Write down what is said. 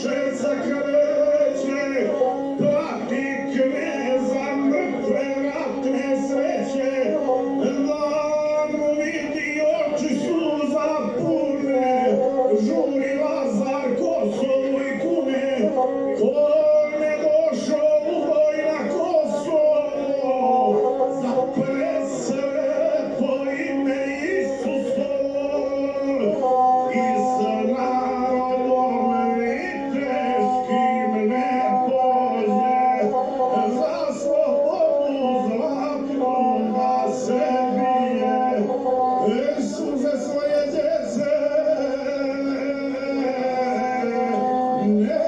Dušeca kreće, plati kneza mrtve ratne sreće, da mu vidi oči suza pune, žuri Lazar Kosovu i kune, ko ne došao u boj na Kosovo, za presrepo ime Isusovo, i s narodom i teškim ne pože, za slobodu zlatnu da se bije, suze svoje djece ne